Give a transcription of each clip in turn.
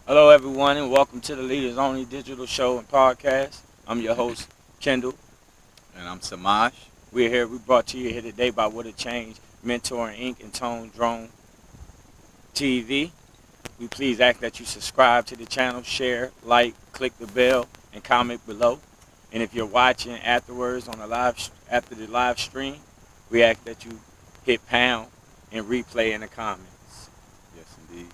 Hello, everyone, and welcome to the Leaders Only Digital Show and Podcast. I'm your host, Kendall. And I'm Semaj. We brought to you here today by What a Change, Mentoring Inc. and Tone Drone TV. We please ask that you subscribe to the channel, share, like, click the bell, and comment below. And if you're watching afterwards on after the live stream, we ask that you hit pound and replay in the comments. Yes, indeed.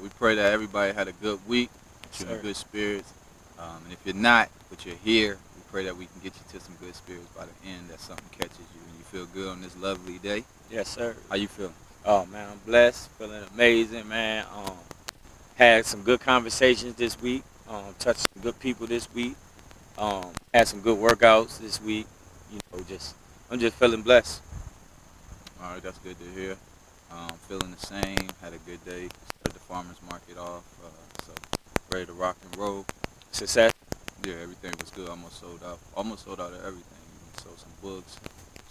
We pray that everybody had a good week, you're in Sir. good spirits. And if you're not, but you're here, we pray that we can get you to some good spirits by the end, that something catches you and you feel good on this lovely day. Yes, sir. How you feeling? Oh, man, I'm blessed, feeling amazing, man. Had some good conversations this week, touched some good people this week, had some good workouts this week. I'm just feeling blessed. All right, that's good to hear. Feeling the same, had a good day. Started the farmer's market off, so ready to rock and roll. Success. Yeah, everything was good. Almost sold out. Almost sold out of everything. Even sold some books,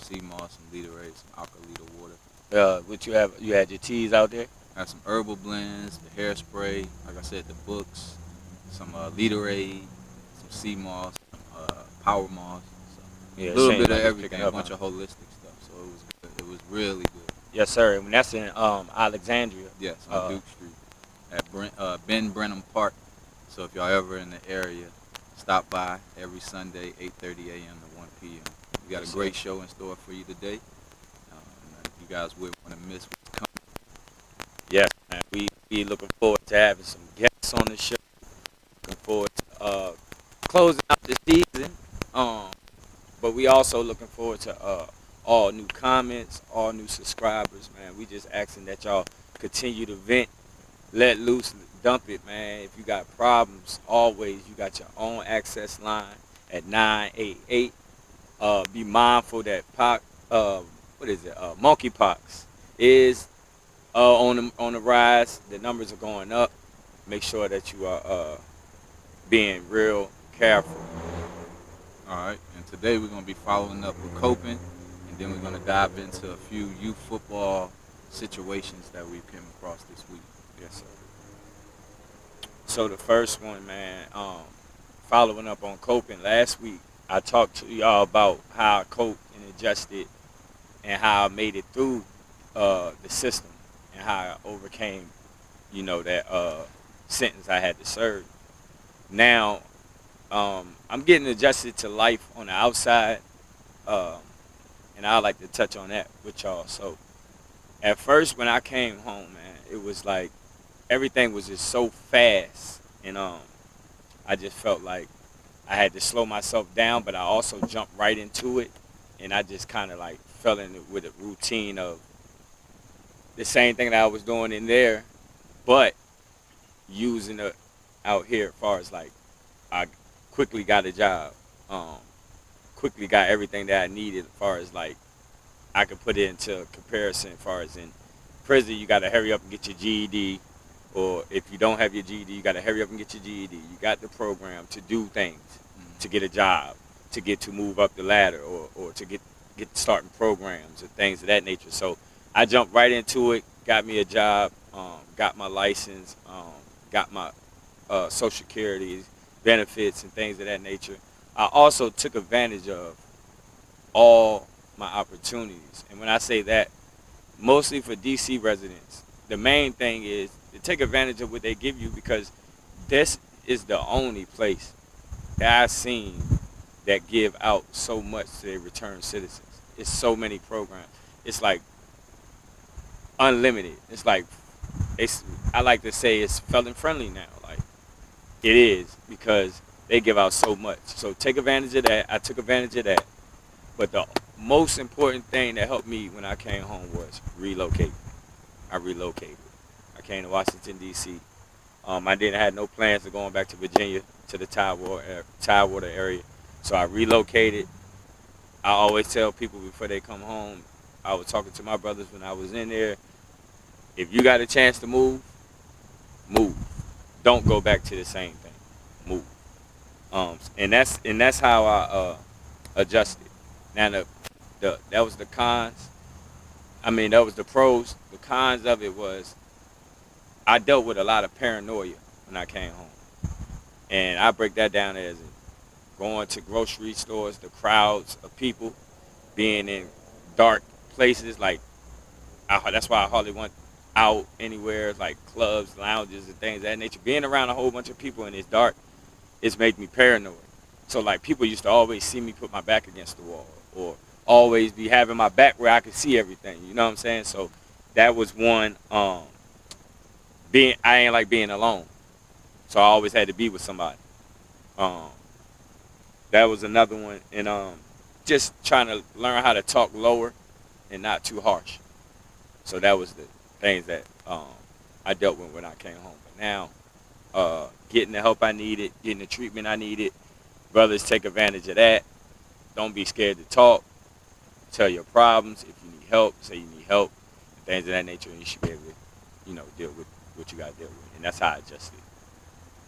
Semaj, some Leaderade, some Alkalita water. What you have? You had your teas out there. Had some herbal blends, the hairspray, like I said, the books, some Leaderade, some Semaj, some Power Moss. So Yeah, a little same. bit I of was everything, picking a up bunch on of holistic stuff. So it was good. It was really good. Yes, sir. And that's in Alexandria. Yes, on Duke Street at Ben Brenham Park. So if y'all ever in the area, stop by every Sunday, 8:30 a.m. to 1 p.m. We got a great show in store for you today. You guys wouldn't want to miss what's coming. Yes, man. We be looking forward to having some guests on the show. Looking forward to closing out the season. But we also looking forward to all new comments, all new subscribers, man. We just asking that y'all continue to vent, let loose, dump it, man. If you got problems, always you got your own access line at 988. Be mindful that monkeypox is on the rise. The numbers are going up. Make sure that you are being real careful. All right, and today we're going to be following up with coping, and then we're going to dive into a few youth football situations that we've come across this week. Yes, sir. So the first one, man, following up on coping, last week I talked to y'all about how I coped and adjusted and how I made it through the system and how I overcame, that sentence I had to serve. Now, I'm getting adjusted to life on the outside, and I like to touch on that with y'all. So at first when I came home, man, it was like everything was just so fast, and I just felt like I had to slow myself down, but I also jumped right into it, and I just kind of like fell in it with a routine of the same thing that I was doing in there, but using it out here as far as like I quickly got a job, quickly got everything that I needed as far as like I could put it into comparison as far as in prison, you got to hurry up and get your GED, or if you don't have your GED, you got to hurry up and get your GED. You got the program to do things, to get a job, to move up the ladder, or to get starting programs and things of that nature. So I jumped right into it, got me a job, got my license, got my Social Security benefits and things of that nature. I also took advantage of all my opportunities. And when I say that, mostly for DC residents, the main thing is to take advantage of what they give you, because this is the only place that I've seen that give out so much to their returned citizens. It's so many programs. It's like unlimited. It's like I like to say it's felon friendly now. Like it is, because they give out so much. So take advantage of that. I took advantage of that. But the most important thing that helped me when I came home was relocate. I relocated. I came to Washington, D.C. I didn't have no plans of going back to Virginia, to the Tidewater area. So I relocated. I always tell people before they come home, I was talking to my brothers when I was in there, if you got a chance to move, move. Don't go back to the same thing. Move. And that's how I adjusted. Now that was the cons. I mean, that was the pros. The cons of it was I dealt with a lot of paranoia when I came home. And I break that down as going to grocery stores, the crowds of people, being in dark places. Like, that's why I hardly went out anywhere, like clubs, lounges, and things of that nature. Being around a whole bunch of people and it's dark, it's made me paranoid. So like people used to always see me put my back against the wall, or always be having my back where I could see everything. You know what I'm saying? So that was one. Being I ain't like being alone, so I always had to be with somebody. Um, that was another one, and just trying to learn how to talk lower and not too harsh. So that was the things that I dealt with when I came home. But now, getting the help I needed, getting the treatment I needed, brothers take advantage of that. Don't be scared to talk. Tell your problems. If you need help, say you need help, and things of that nature, and you should be able to, deal with what you got to deal with. And that's how I adjusted.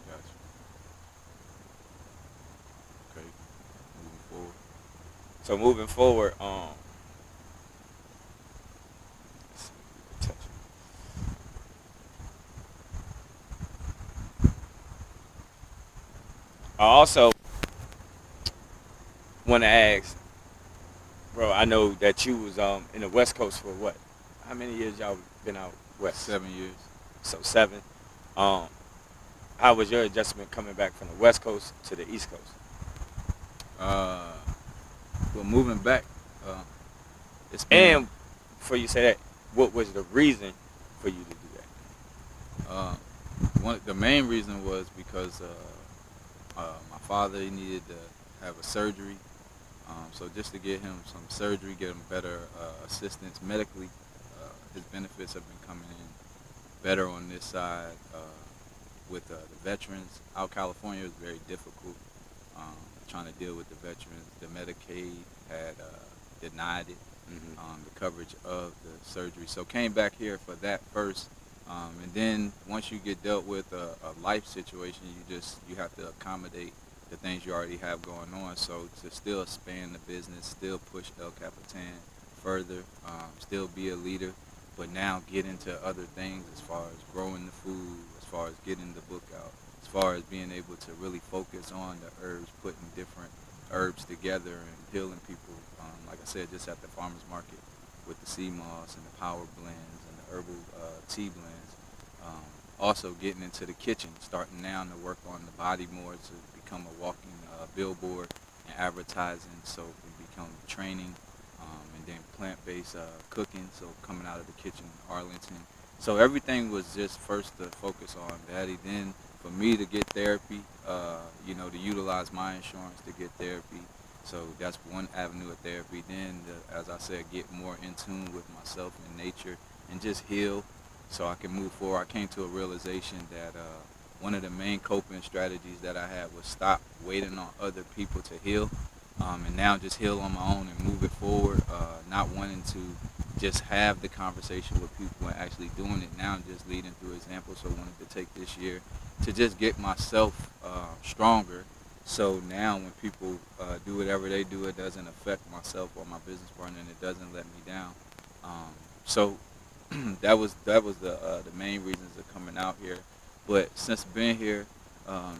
Gotcha. Okay. Moving forward. So moving forward, I also want to ask, bro. I know that you was in the West Coast for what? How many years y'all been out west? 7 years. So 7. Um, how was your adjustment coming back from the West Coast to the East Coast? Well, moving back, it's been. And before you say that, what was the reason for you to do that? The main reason was because my father, he needed to have a surgery. So just to get him some surgery, get him better assistance medically, his benefits have been coming in better on this side. With the veterans out California, it was very difficult trying to deal with the veterans. The Medicaid had denied it, the coverage of the surgery. So came back here for that first. And then once you get dealt with a life situation, you have to accommodate the things you already have going on. So to still expand the business, still push El Capitan further, still be a leader, but now get into other things as far as growing the food, as far as getting the book out, as far as being able to really focus on the herbs, putting different herbs together and healing people. Like I said, just at the farmer's market with the sea moss and the power blends and the herbal tea blends. Also getting into the kitchen, starting now to work on the body more to become a walking billboard and advertising, so it become training, and then plant-based cooking, so coming out of the kitchen in Arlington. So everything was just first to focus on Daddy, then for me to get therapy, to utilize my insurance to get therapy. So that's one avenue of therapy. Then, as I said, get more in tune with myself and nature and just heal so I can move forward. I came to a realization that one of the main coping strategies that I had was stop waiting on other people to heal, and now just heal on my own and move it forward, not wanting to just have the conversation with people and actually doing it now, just leading through example. So I wanted to take this year to just get myself stronger. So now when people do whatever they do, it doesn't affect myself or my business partner, and it doesn't let me down. So that was the main reasons of coming out here. But since being here,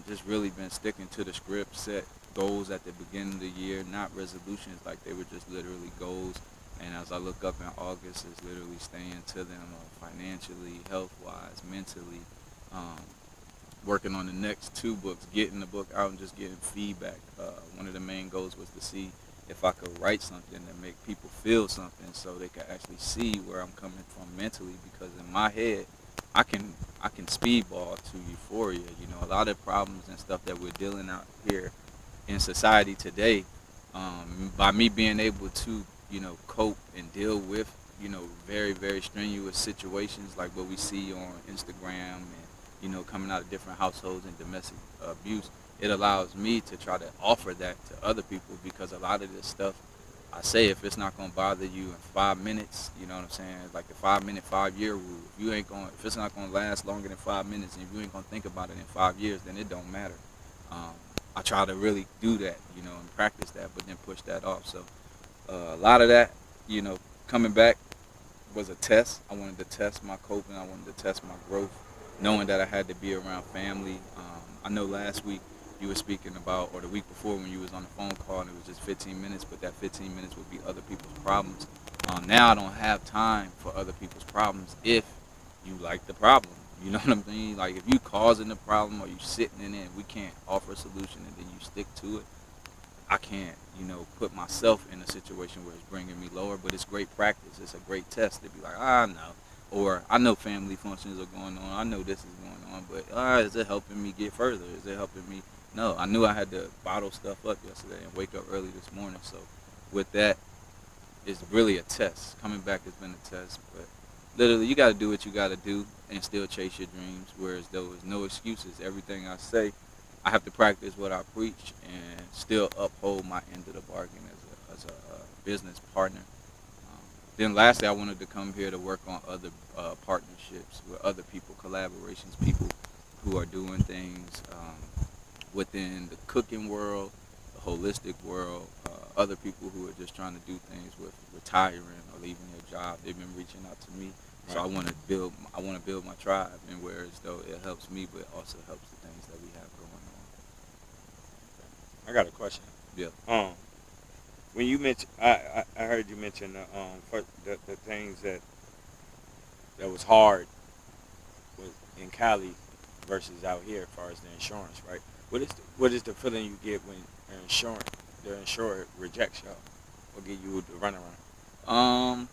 just really been sticking to the script, set goals at the beginning of the year, not resolutions, like they were just literally goals. And as I look up in August, it's literally staying to them financially, health-wise, mentally, working on the next 2 books, getting the book out and just getting feedback. One of the main goals was to see if I could write something that make people feel something so they could actually see where I'm coming from mentally, because in my head, I can speedball to euphoria. A lot of problems and stuff that we're dealing out here in society today, by me being able to, cope and deal with, very, very strenuous situations like what we see on Instagram and, coming out of different households and domestic abuse, it allows me to try to offer that to other people, because a lot of this stuff, I say, if it's not going to bother you in 5 minutes, you know what I'm saying? It's like the 5-minute, 5-year rule. If it's not going to last longer than 5 minutes, and if you ain't going to think about it in 5 years, then it don't matter. I try to really do that, and practice that, but then push that off. So a lot of that, coming back was a test. I wanted to test my coping. I wanted to test my growth. knowing that I had to be around family. I know last week you were speaking about, or the week before when you was on the phone call and it was just 15 minutes, but that 15 minutes would be other people's problems. Now I don't have time for other people's problems if you like the problem. You know what I mean? Like if you causing the problem or you sitting in it and we can't offer a solution and then you stick to it, I can't, put myself in a situation where it's bringing me lower, but it's great practice. It's a great test to be like, no. Or I know family functions are going on. I know this is going on, but is it helping me get further? Is it helping me? No, I knew I had to bottle stuff up yesterday and wake up early this morning. So with that, it's really a test. Coming back has been a test, but literally you got to do what you got to do and still chase your dreams, whereas there was no excuses. Everything I say, I have to practice what I preach and still uphold my end of the bargain as a business partner. Then lastly, I wanted to come here to work on other partnerships with other people, collaborations, people who are doing things within the cooking world, the holistic world, other people who are just trying to do things with retiring or leaving their job. They've been reaching out to me, so Right. I want to build my tribe, and whereas though it helps me, but it also helps the things that we have going I got a question. on. Yeah. When you mentioned, I heard you mention the things that was hard with in Cali versus out here, as far as the insurance, right? What is the feeling you get when the insurer rejects y'all or give you the runaround? Um,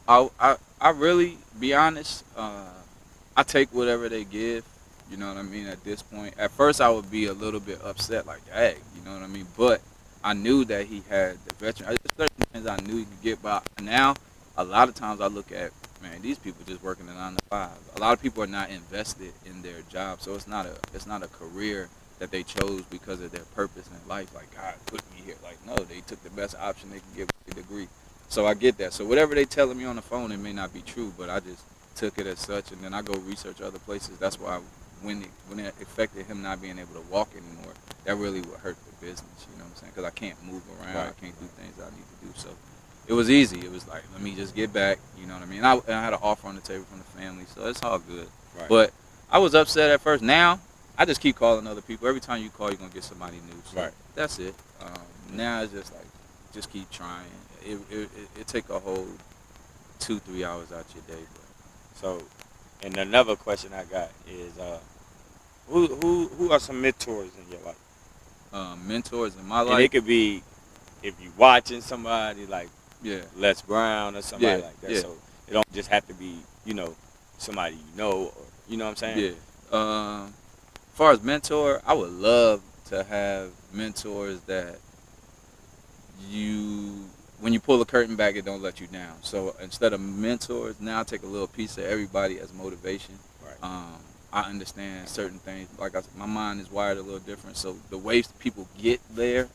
I really, be honest, I take whatever they give. You know what I mean? At this point, at first I would be a little bit upset, like, dang, you know what I mean? But I knew that he had the veteran. There's certain things I knew he could get by. Now, a lot of times I look at, man, these people just working a 9 to 5. A lot of people are not invested in their job, so it's not a career that they chose because of their purpose in life. Like, God put me here. Like, no, they took the best option they could get with a degree. So I get that. So whatever they telling me on the phone, it may not be true, but I just took it as such, and then I go research other places. That's why when it affected him not being able to walk anymore, that really would hurt the business. You know what I'm saying? Because I can't move around, Right. I can't do things I need to do. So it was easy. It was like, let me just get back. You know what I mean? And I had an offer on the table from the family, so it's all good. Right. But I was upset at first. Now I just keep calling other people. Every time you call, you're gonna get somebody new. So Right. that's it. Now it's just like, just keep trying. It take a whole 2-3 hours out your day, but So, and another question I got is, who are some mentors in your life? mentors in my And life. it could be if you watching somebody like Yeah, Les Brown or somebody Yeah, like that. yeah. So it don't just have to be, somebody or you know what I'm saying? yeah. As far as mentor, I would love to have mentors that when you pull the curtain back, it don't let you down. So instead of mentors, now I take a little piece of everybody as motivation. Right. I understand certain things. Like I said, my mind is wired a little different. So the ways people get there,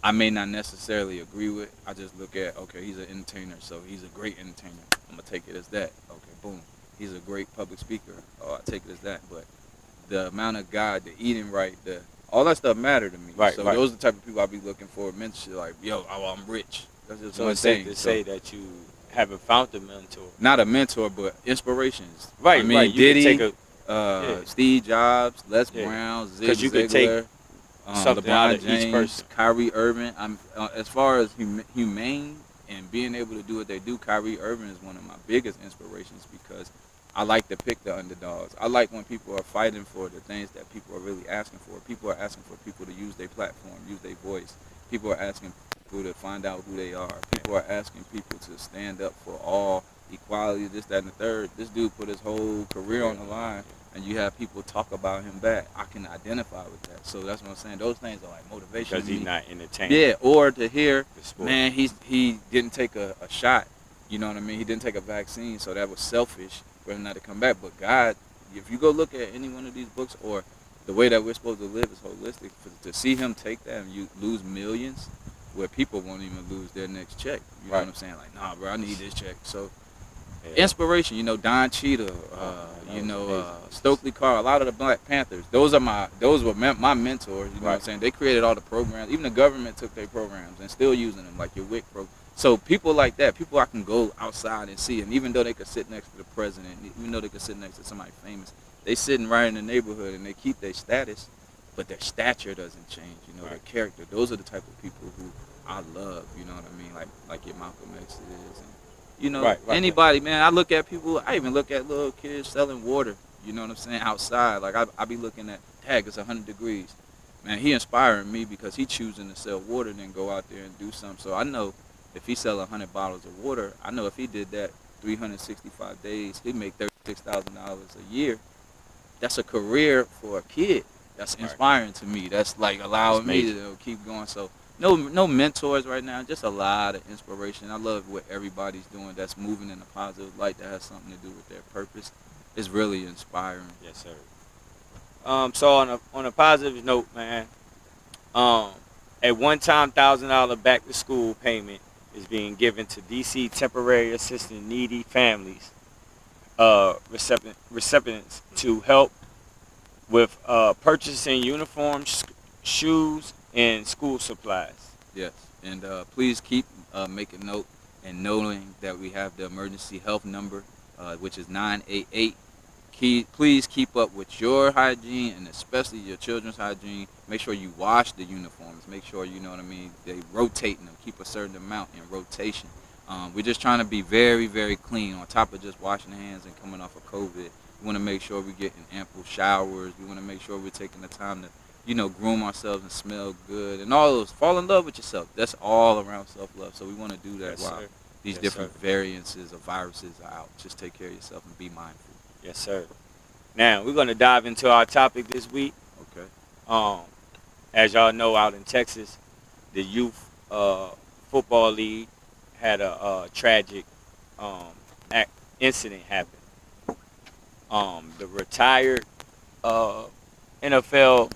I may not necessarily agree with. I just look at, okay, he's an entertainer, so he's a great entertainer. I'm gonna take it as that. Okay, boom. He's a great public speaker. Oh, I take it as that. But the amount of God, the eating right, all that stuff matter to me. Right, So right. those are the type of people I be looking for. Mention like, yo, I'm rich. That's just So one it's safe thing. to So, say that you haven't found a mentor. not a mentor, but inspirations. Right, I mean, right. You Diddy, can take yeah. Steve Jobs, Les Yeah. Brown, 'Cause Zig you could take Ziglar, something out LeBron of each James, person. Kyrie Irving. As far as humane and being able to do what they do, Kyrie Irving is one of my biggest inspirations because I like to pick the underdogs. I like when people are fighting for the things that people are really asking for. People are asking for people to use their platform, use their voice. People are asking people to find out who they are. People are asking people to stand up for all equality, this, that, and the third. This dude put his whole career on the line, and you have people talk about him back. I can identify with that. So that's what I'm saying. Those things are like motivation Because to he's me. not entertaining Yeah, or to hear, the sport. man, he didn't take a shot. You know what I mean? He didn't take a vaccine, so that was selfish for him not to come back. But God, if you go look at any one of these books, or the way that we're supposed to live is holistic, to see him take that and you lose millions, where people won't even lose their next check. You know Right. what I'm saying? Like, nah, bro, I need this check. So Yeah. inspiration, Don Cheadle, Stokely Carter, a lot of the Black Panthers. Those were my mentors. You know what I'm Right. saying? They created all the programs. Even the government took their programs and still using them, like your WIC program. So people like that, people I can go outside and see, and even though they could sit next to the president, even though they could sit next to somebody famous, they sitting right in the neighborhood and they keep their status, but their stature doesn't change. You know, their character. Those are the type of people who I love. You know what I mean? Like your Malcolm X is, and you know, anybody, man. I look at people. I even look at little kids selling water. You know what I'm saying? Outside, like I be looking at, tag, it's 100 degrees. Man, he inspiring me because he choosing to sell water and then go out there and do something. So I know if he sell 100 bottles of water, I know if he did that 365 days, he'd make $36,000 a year. That's a career for a kid. That's inspiring to me. That's like allowing me to keep going. So no mentors right now, just a lot of inspiration. I love what everybody's doing that's moving in a positive light, that has something to do with their purpose. It's really inspiring. Yes, sir. So on a positive note, man, a one-time $1,000 back-to-school payment is being given to DC temporary assistant needy families, recipients to help with purchasing uniforms, shoes, and school supplies. Yes, and please keep making note and knowing that we have the emergency health number, which is 988. Please keep up with your hygiene and especially your children's hygiene. Make sure you wash the uniforms. Make sure, you know what I mean, they rotating them. Keep a certain amount in rotation. We're just trying to be very, very clean on top of just washing hands and coming off of COVID. We want to make sure we're getting ample showers. We want to make sure we're taking the time to, you know, groom ourselves and smell good and all those. Fall in love with yourself. That's all around self-love. So we want to do that while these different variances of viruses are out. Just take care of yourself and be mindful. Yes, sir. Now, we're going to dive into our topic this week. Okay. As y'all know, out in Texas, the youth football league had a tragic incident happen. The retired NFL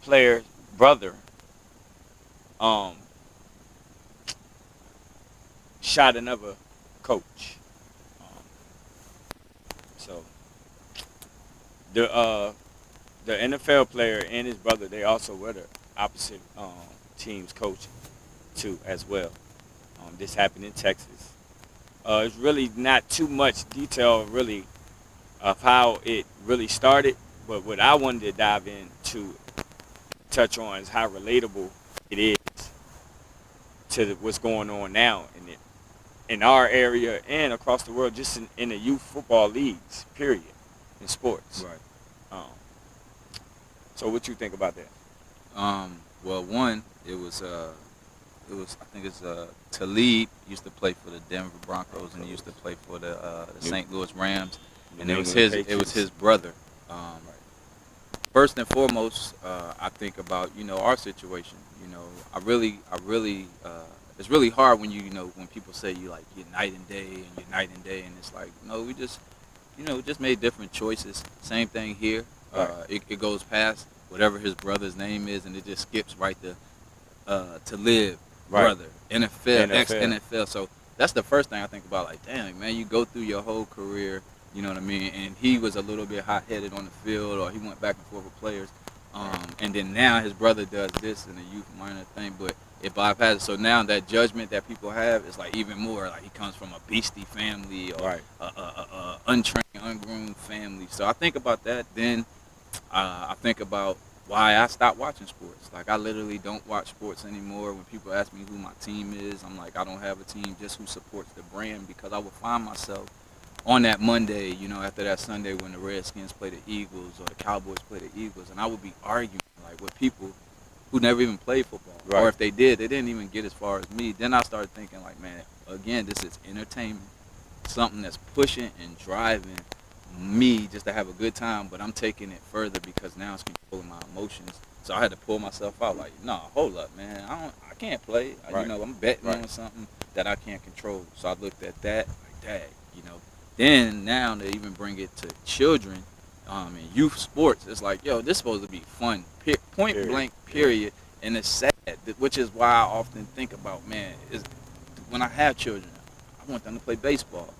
player's brother shot another coach. So the NFL player and his brother, they also were the opposite team's coach too as well. This happened in Texas. It's really not too much detail really of how it really started, but what I wanted to dive into, touch on, is how relatable it is to what's going on now in our area and across the world, just in the youth football leagues, period, in sports. Right. So what you think about that? Well, one, it was I think it's Talib used to play for the Denver Broncos and he used to play for the St. Louis Rams, and it was his brother. First and foremost, I think about, you know, our situation. You know, I really it's really hard when you know when people say you like you're night and day and it's like, no, we just, you know, just made different choices. Same thing here. It goes past whatever his brother's name is and it just skips right to live brother NFL ex-NFL. So that's the first thing I think about. Like, damn, man, you go through your whole career, you know what I mean, and he was a little bit hot-headed on the field, or he went back and forth with players, and then now his brother does this in a youth minor thing, but it bypasses. So now that judgment that people have is like even more like he comes from a beastie family or a untrained, ungroomed family. So I think about that. Then I think about why I stopped watching sports. Like, I literally don't watch sports anymore. When people ask me who my team is, I'm like, I don't have a team, just who supports the brand, because I will find myself on that Monday, you know, after that Sunday when the Redskins play the Eagles or the Cowboys play the Eagles, and I would be arguing like with people who never even played football, or if they did, they didn't even get as far as me. Then I started thinking like, man, again, this is entertainment, something that's pushing and driving me just to have a good time, but I'm taking it further because now it's controlling my emotions. So I had to pull myself out like, no, hold up, man, I can't play. You know, I'm betting on something that I can't control. So I looked at that like, dang, you know. Then now they even bring it to children in youth sports. It's like, yo, this is supposed to be fun, point blank, period. And it's sad, which is why I often think about, man, is when I have children, I want them to play baseball.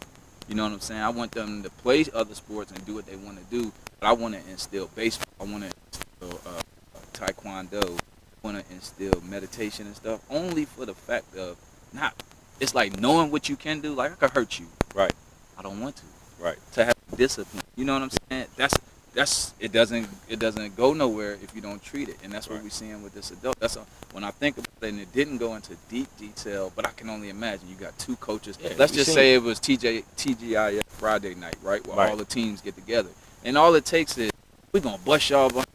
You know what I'm saying? I want them to play other sports and do what they want to do, but I want to instill baseball. I want to instill taekwondo. I want to instill meditation and stuff, only for the fact of not. It's like knowing what you can do. Like I could hurt you. Right. I don't want to. Right. To have discipline. You know what I'm saying? That's it doesn't go nowhere if you don't treat it, and that's what we're seeing with this adult. When I think about it, and it didn't go into deep detail, but I can only imagine you got two coaches. Yeah, Let's just say it was TGIF Friday night, right, where Right. all the teams get together, and all it takes is we're gonna bust y'all behind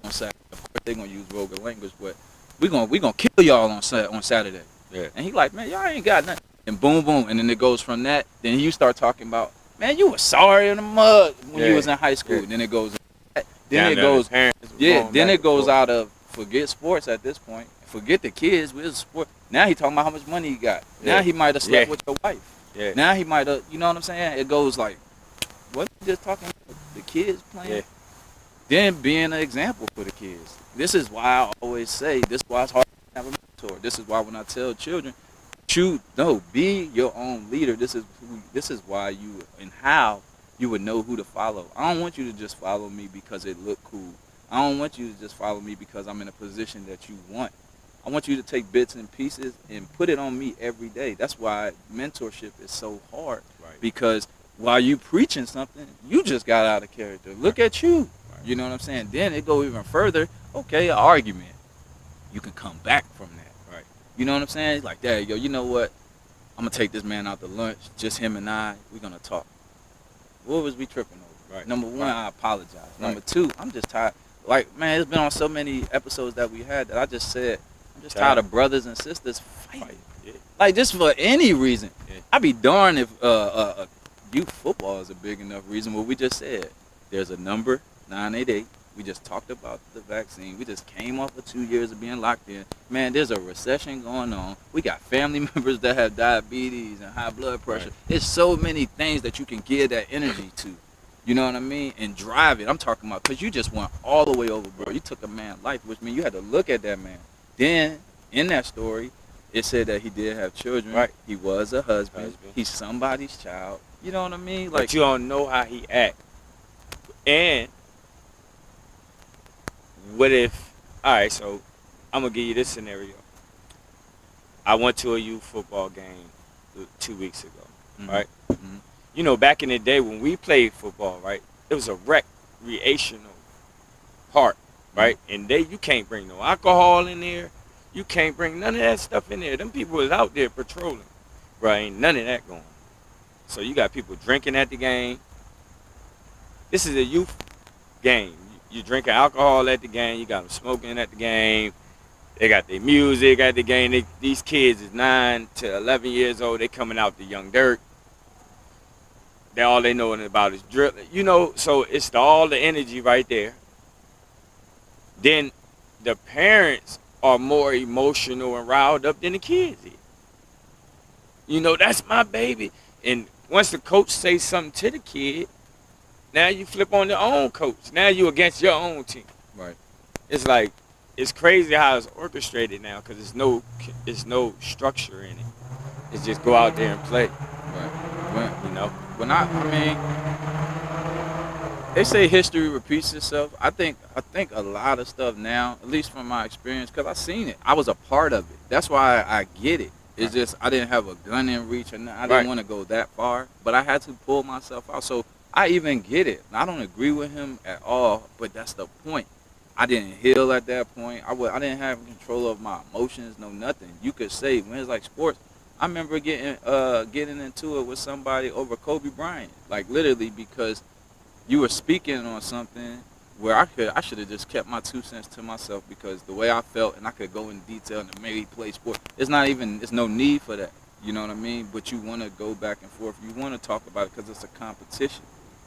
on Saturday. Of course, they're gonna use vulgar language, but we're gonna kill y'all on Saturday. Yeah. And he like, man, y'all ain't got nothing. And boom, boom, and then it goes from that. Then you start talking about, man, you were sorry in the mud when you was in high school. Yeah. Then it goes, then Down it to goes, his parents yeah. going Then back it goes and out of forget sports at this point. Forget the kids. We're sport. Now he talking about how much money he got. Now Yeah. he might have slept Yeah. with your wife. Yeah. Now he might have, you know what I'm saying? It goes like, what you just talking about? The kids playing. Yeah. Then being an example for the kids. This is why I always say, this is why it's hard to have a mentor. This is why when I tell children, be your own leader. This is why you and how you would know who to follow. I don't want you to just follow me because it looked cool. I don't want you to just follow me because I'm in a position that you want. I want you to take bits and pieces and put it on me every day. That's why mentorship is so hard. Right. Because while you preaching something, you just got out of character. Look at you. Right. You know what I'm saying? Then it go even further. Okay, an argument. You can come back from that. Right. You know what I'm saying? Like, there you go. You know what? I'm going to take this man out to lunch. Just him and I. We're going to talk. What was we tripping over? Right. Number one, I apologize. Right. Number two, I'm just tired. Like, man, it's been on so many episodes that we had that I just said, I'm just tired of brothers and sisters fighting. Yeah. Like, just for any reason. Yeah. I'd be darned if youth football is a big enough reason. What we just said. There's a number, 988. We just talked about the vaccine. We just came off of 2 years of being locked in. Man, there's a recession going on. We got family members that have diabetes and high blood pressure. Right. There's so many things that you can give that energy to. You know what I mean? And drive it. I'm talking about because you just went all the way overboard. You took a man's life, which means you had to look at that man. Then, in that story, it said that he did have children. Right. He was a husband. He's somebody's child. You know what I mean? Like, but you don't know how he act. And what if, all right, so I'm going to give you this scenario. I went to a youth football game 2 weeks ago, right? Mhm. You know, back in the day when we played football, right, it was a recreational part, right? And you can't bring no alcohol in there. You can't bring none of that stuff in there. Them people was out there patrolling, right? Ain't none of that going on. So you got people drinking at the game. This is a youth game. You drinking alcohol at the game. You got them smoking at the game. They got their music at the game. These kids is 9 to 11 years old. They coming out the young dirt. All they knowing about is drill. You know, so it's all the energy right there. Then the parents are more emotional and riled up than the kids is. You know, that's my baby. And once the coach says something to the kid, now you flip on your own coach. Now you against your own team. Right. It's like, it's crazy how it's orchestrated now because there's no structure in it. It's just go out there and play. Right. You know? I mean, they say history repeats itself. I think a lot of stuff now, at least from my experience, because I've seen it. I was a part of it. That's why I get it. It's just I didn't have a gun in reach, and I didn't want to go that far. But I had to pull myself out. So I even get it. I don't agree with him at all, but that's the point. I didn't heal at that point. I didn't have control of my emotions, no nothing. You could say when it's like sports. I remember getting into it with somebody over Kobe Bryant, like literally because you were speaking on something where I should have just kept my 2 cents to myself because the way I felt, and I could go in detail and maybe play sport. It's no need for that. You know what I mean? But you want to go back and forth. You want to talk about it because it's a competition.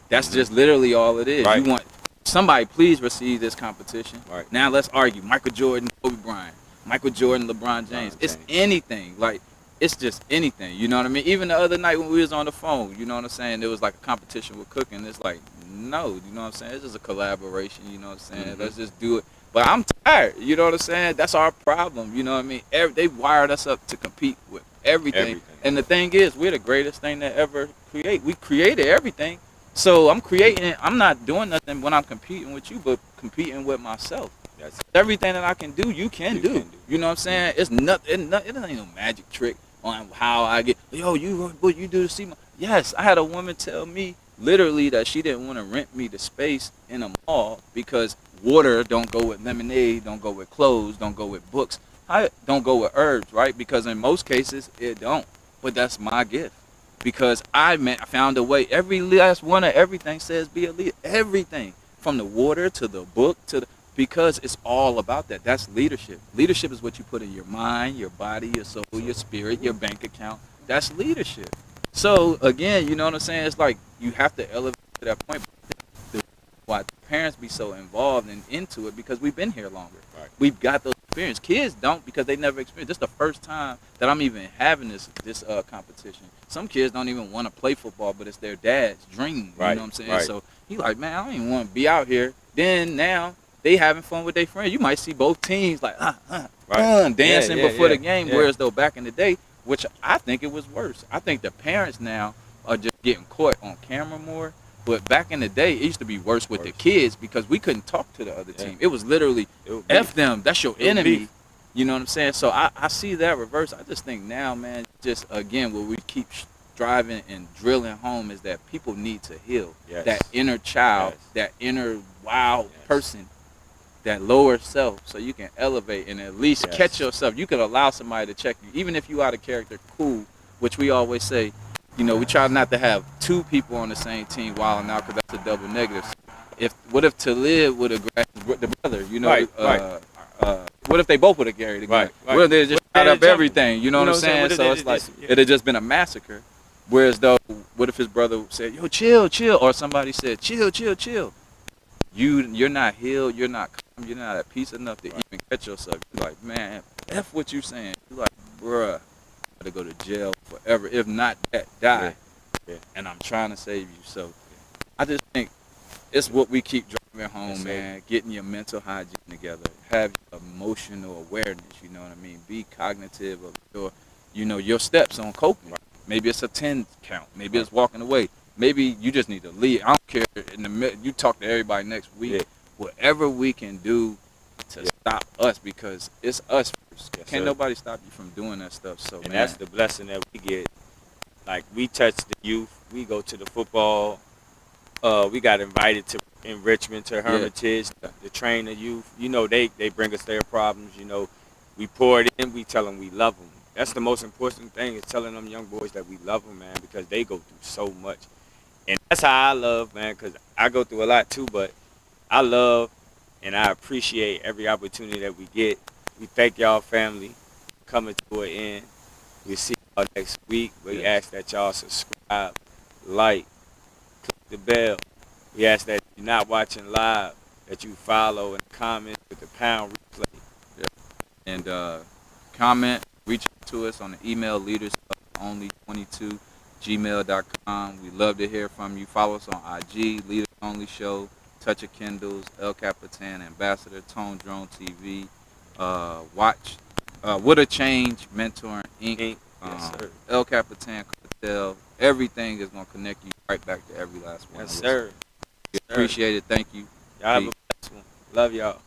That's just literally all it is. Right. You want somebody, please receive this competition. Right. Now let's argue. Michael Jordan, Kobe Bryant, Michael Jordan, LeBron James. It's anything. Like, it's just anything. You know what I mean? Even the other night when we was on the phone, you know what I'm saying? There was like a competition with cooking. It's like, no, you know what I'm saying? It's just a collaboration. You know what I'm saying? Mm-hmm. Let's just do it. But I'm tired. You know what I'm saying? That's our problem. You know what I mean? They wired us up to compete with everything. And the thing is, we're the greatest thing that ever create. We created everything. So I'm creating. I'm not doing nothing when I'm competing with you, but competing with myself. That's everything that I can do. You can do. You know what I'm saying? It's nothing. It ain't no magic trick. on how I get. Yo, you do the Semaj. Yes, I had a woman tell me literally that she didn't want to rent me the space in a mall because water don't go with lemonade, don't go with clothes, don't go with books, don't go with herbs, right? Because in most cases it don't. But that's my gift because I found a way. Every last one of everything says be a leader. Everything from the water to the book to the because it's all about that. That's leadership. Leadership is what you put in your mind, your body, your soul, your spirit, your bank account. That's leadership. So again, you know what I'm saying? It's like you have to elevate to that point. Why parents be so involved and into it because we've been here longer. Right. We've got those experiences. Kids don't because they never experienced. This is the first time that I'm even having this competition. Some kids don't even want to play football, but it's their dad's dream. Right. You know what I'm saying? Right. So he like, man, I don't even want to be out here. Then now they having fun with their friends. You might see both teams like dancing before the game. Yeah. Whereas though back in the day, which I think it was worse. I think the parents now are just getting caught on camera more. But back in the day, it used to be worse with the kids because we couldn't talk to the other team. It was literally F them. That's your enemy. You know what I'm saying? So I see that reverse. I just think now, man, just again, what we keep striving and drilling home is that people need to heal. Yes. That inner child, that inner wild person, that lower self, so you can elevate and at least catch yourself. You can allow somebody to check you, even if you out of character, cool, which we always say. You know, we try not to have two people on the same team wilding out because that's a double negative. What if to live with the brother? You know, what if they both would have carried together? Right. What if they just shot up everything? You know what I'm saying? So it's like it'd have just been a massacre. Whereas though, what if his brother said, "Yo, chill," or somebody said, "Chill." You're not healed. You're not calm. You're not at peace enough to even catch yourself. You're like, man, F what you saying. You're like, bruh. To go to jail forever, if not that, die. And I'm trying to save you. So I just think it's what we keep driving home, man. Getting your mental hygiene together, have emotional awareness. You know what I mean? Be cognitive of your steps on coping. Maybe it's a 10 count. Maybe it's walking away. Maybe you just need to leave. I don't care. You talk to everybody next week. Whatever we can do to stop us, because it's us first. Can't nobody stop you from doing that stuff. So, and that's the blessing that we get. Like, we touch the youth. We go to the football. We got invited to Enrichment, to Hermitage, to train the youth. You know, they bring us their problems. You know, we pour it in. We tell them we love them. That's the most important thing, is telling them young boys that we love them, man, because they go through so much. And that's how I love, man, because I go through a lot too, but I love and I appreciate every opportunity that we get. We thank y'all, family, coming to an end. We'll see y'all next week. We ask that y'all subscribe, like, click the bell. We ask that if you're not watching live, that you follow and comment with the pound replay. And comment, reach out to us on the email, leadersonly22@gmail.com. We love to hear from you. Follow us on IG, Leaders Only Show, Touch of Kendall's, El Capitan Ambassador, Tone Drone TV. Watch What a Change, Mentoring Inc. El Capitan Cartel. Everything is going to connect you right back to every last one. Yes, sir. Appreciate it. Thank you. Y'all have a blessed one. Love y'all.